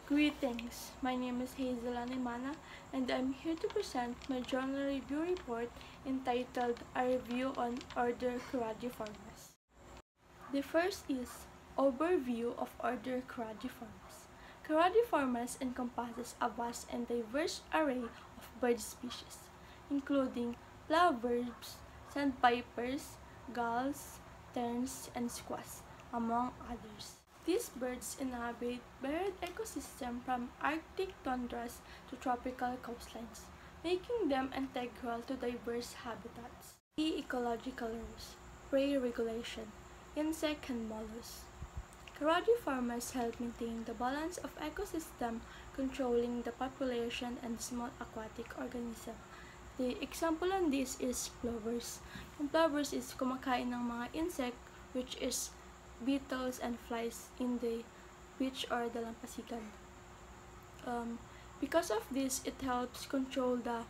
Greetings, my name is Hazel Animana and I'm here to present my journal review report entitled A Review on Order Coralliformes. The first is Overview of Order Coralliformes. Coralliformes encompasses a vast and diverse array of bird species, including plovers, sandpipers, gulls, terns, and squaws, among others. These birds inhabit varied ecosystems from Arctic tundras to tropical coastlines, making them integral to diverse habitats. Key ecological roles: prey regulation, insect and mollusks. Coralliformes help maintain the balance of ecosystem, controlling the population and small aquatic organisms. The example on this is plovers. Yung plovers is kumakain ng mga insect which is beetles and flies in the beach or dalampasigan. Because of this, it helps control the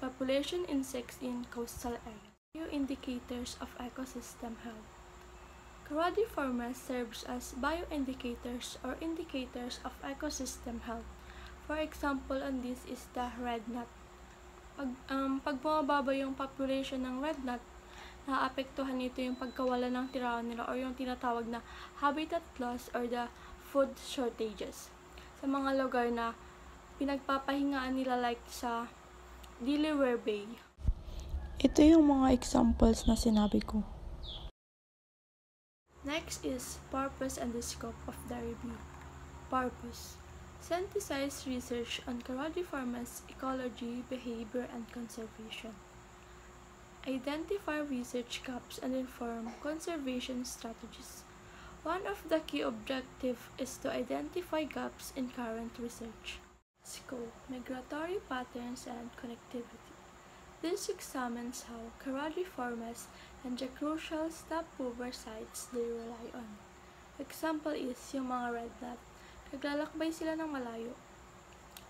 population insects in coastal areas. New indicators of ecosystem health. Coralliformes serves as bioindicators or indicators of ecosystem health. For example, on this is the red knot. Pag bumababa yung population ng red knot, naapektuhan nito yung pagkawala ng tirahan nila or yung tinatawag na habitat loss or the food shortages sa mga lugar na pinagpapahingaan nila like sa Delaware Bay. Ito yung mga examples na sinabi ko. Next is purpose and the scope of the review. Purpose: synthesize research on Coralliformes ecology, behavior, and conservation. Identify research gaps and inform conservation strategies. One of the key objectives is to identify gaps in current research. Scope: migratory patterns and connectivity. This examines how Coralliformes and the crucial stopover sites they rely on. Example is yung mga red knot. Naglalakbay sila ng malayo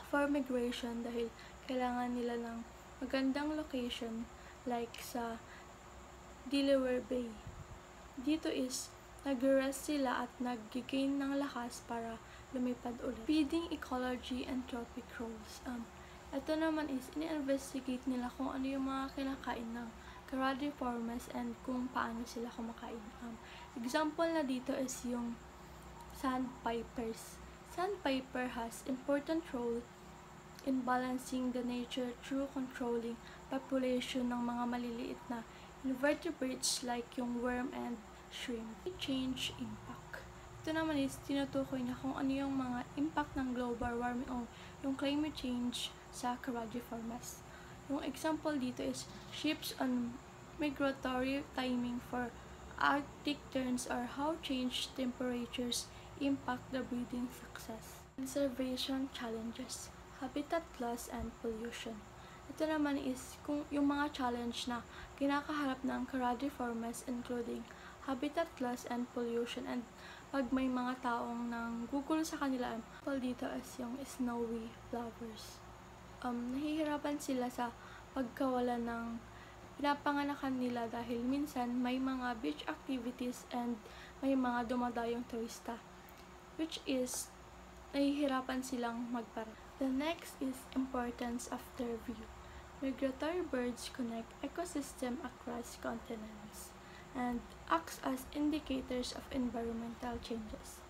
for migration dahil kailangan nila ng magandang location like sa Delaware Bay. Dito is nag-rest sila at nag-gain ng lakas para lumipad ulit. Feeding ecology and trophic roles. Ito naman is ini-investigate nila kung ano yung mga kinakain ng Coralliformes and kung paano sila kumakain. Example na dito is yung sandpipers. Sandpiper has important role in balancing the nature through controlling population ng mga maliliit na invertebrates like yung worm and shrimp. Change impact. Ito naman is tinutukoy na kung ano yung mga impact ng global warming o yung climate change sa Coralliformes. Yung example dito is shifts on migratory timing for Arctic terns or how changed temperatures impact the breeding success. Conservation challenges, habitat loss and pollution. Ito naman is kung yung mga challenge na kinakaharap ng Coralliformes including habitat loss and pollution and pag may mga taong nang gugulo sa kanila. Dito is yung snowy plovers. Nahihirapan sila sa pagkawala ng pinapanganakan nila dahil minsan may mga beach activities and may mga dumadayong turista, which is nahihirapan silang magpara. The next is importance of their view. Migratory birds connect ecosystem across continents and acts as indicators of environmental changes.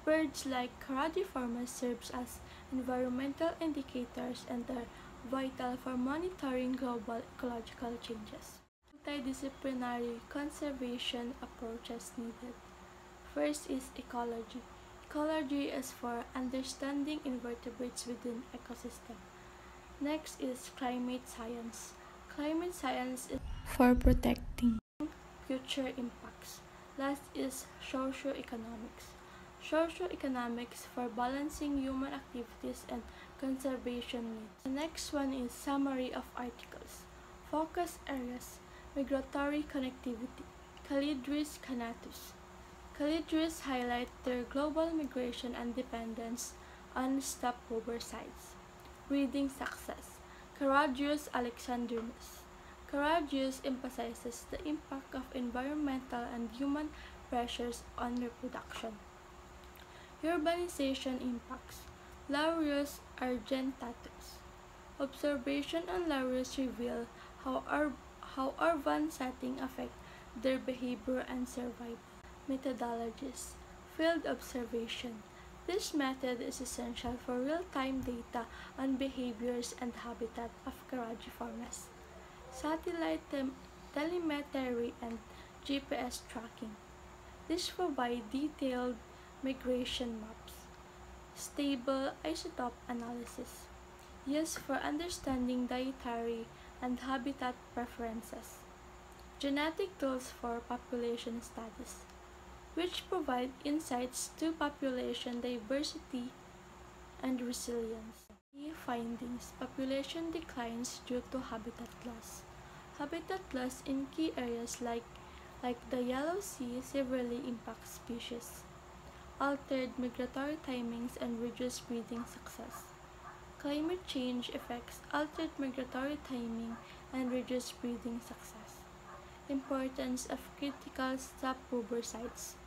Birds like Coralliformes serves as environmental indicators and are vital for monitoring global ecological changes. Multidisciplinary conservation approaches needed. First is ecology. Ecology is for understanding invertebrates within ecosystem. Next is climate science. Climate science is for protecting future impacts. Last is socioeconomics. Socioeconomics for balancing human activities and conservation needs. The next one is summary of articles. Focus areas: migratory connectivity. Calidris canatus. Calidris highlight their global migration and dependence on stopover sites. Breeding success: Caragius alexandrinus. Caragius emphasizes the impact of environmental and human pressures on reproduction. Urbanization impacts: Laurus argentatus. Observation on laurus reveal how urban setting affect their behavior and survival. Methodologies. Field observation. This method is essential for real-time data on behaviors and habitat of Caragiformes. Satellite telemetry and GPS tracking. This provides detailed migration maps. Stable isotope analysis. Used for understanding dietary and habitat preferences. Genetic tools for population studies, which provide insights to population diversity and resilience. Key findings: population declines due to habitat loss. Habitat loss in key areas like the Yellow Sea severely impacts species. Altered migratory timings and reduced breeding success. Climate change affects altered migratory timing and reduced breeding success. Importance of critical stopover sites.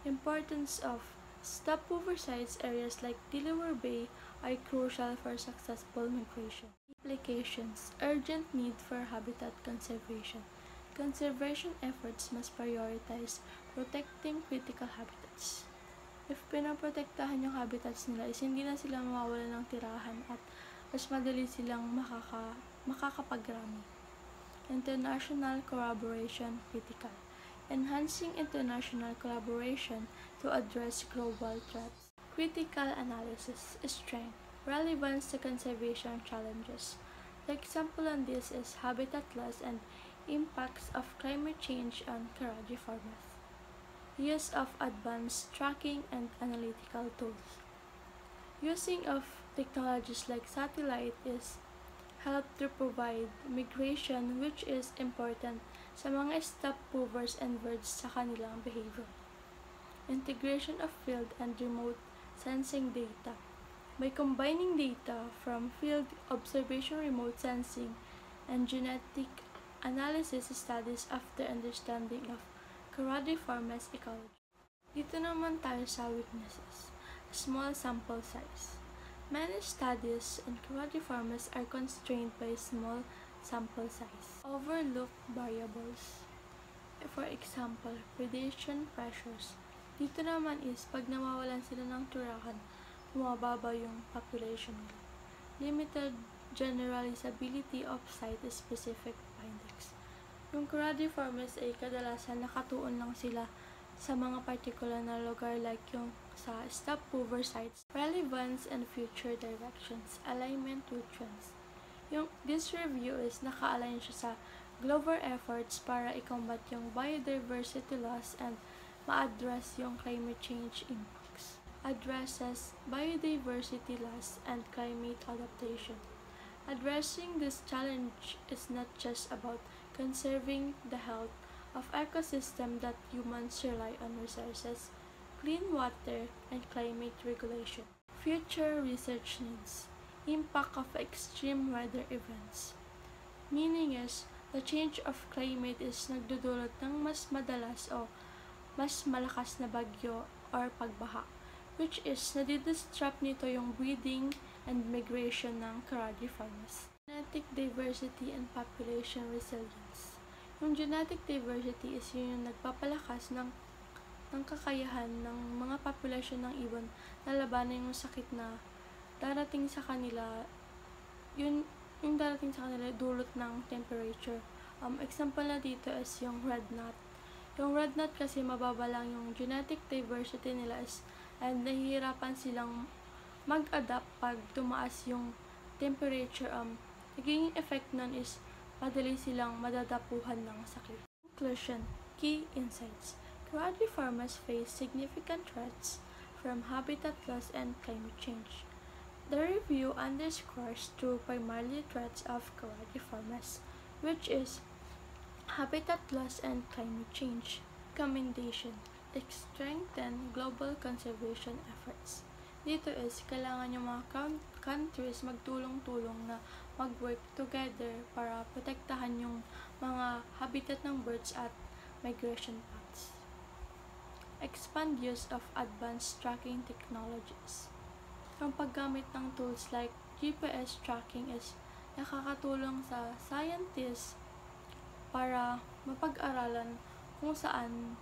Importance of stopover sites areas like Delaware Bay are crucial for successful migration. Implications. Urgent need for habitat conservation. Conservation efforts must prioritize protecting critical habitats. If pinaprotektahan yung habitats nila is hindi na sila mawawalan ng tirahan at mas madali silang makakapagrami. International collaboration critical. Enhancing international collaboration to address global threats. Critical analysis. Strength. Relevance to conservation challenges. The example on this is habitat loss and impacts of climate change on Caragiformes. Use of advanced tracking and analytical tools. Using of technologies like satellite is help to provide migration which is important sa mga stopovers and birds sa kanilang behavior. Integration of field and remote sensing data. By combining data from field observation, remote sensing, and genetic analysis studies after understanding of Caragiformes ecology. Dito naman tayo sa weaknesses. Small sample size. Many studies on Caragiformes are constrained by small sample size. Overlooked variables. For example, predation pressures. Dito naman is pag nawawalan sila ng tirahan, bumababa yung population nila. Limited generalizability of site-specific findings. Yung Caragiformes ay kadalasan nakatuon lang sila sa mga particular na lugar like yung sa stopover sites. Relevance and future directions. Alignment with trends. This review is naka-align siya sa global efforts para i-combat yung biodiversity loss and ma-address yung climate change impacts. Addresses biodiversity loss and climate adaptation. Addressing this challenge is not just about conserving the health of ecosystem that humans rely on resources, clean water, and climate regulation. Future research needs. Impact of extreme weather events. Meaning is, the change of climate is nagdudulot ng mas madalas o mas malakas na bagyo or pagbaha, which is nadidisrupt nito yung breeding and migration ng Caragiformes. Genetic diversity and population resilience. Yung genetic diversity is yung nagpapalakas ng kakayahan ng mga population ng ibon na labanan yung sakit na darating sa kanila, yung darating sa kanila dulot ng temperature. Example na dito is yung red knot. Yung red knot kasi mababa lang yung genetic diversity nila is and nahihirapan silang mag-adapt pag tumaas yung temperature. Naging effect nun is madali silang madadapuhan ng sakit. Conclusion. Key insights. Caragiformes face significant threats from habitat loss and climate change. The review underscores two primary threats of Caragiformes, which is habitat loss and climate change. Recommendation. Strengthen global conservation efforts. Dito is kailangan yung mga countries magtulong-tulong na mag-work together para protektahan yung mga habitat ng birds at migration paths. Expand use of advanced tracking technologies. Ang paggamit ng tools like GPS tracking is nakakatulong sa scientists para mapag-aralan kung saan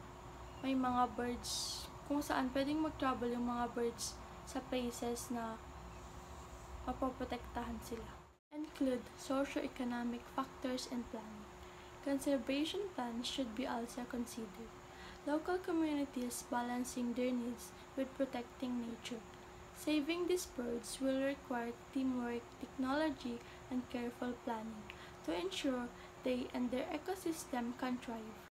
may mga birds, kung saan pwedeng mag-travel yung mga birds sa places na mapoprotektahan sila. Include socio-economic factors in planning. Conservation plans should be also considered. Local communities balancing their needs with protecting nature. Saving these birds will require teamwork, technology, and careful planning to ensure they and their ecosystem can thrive.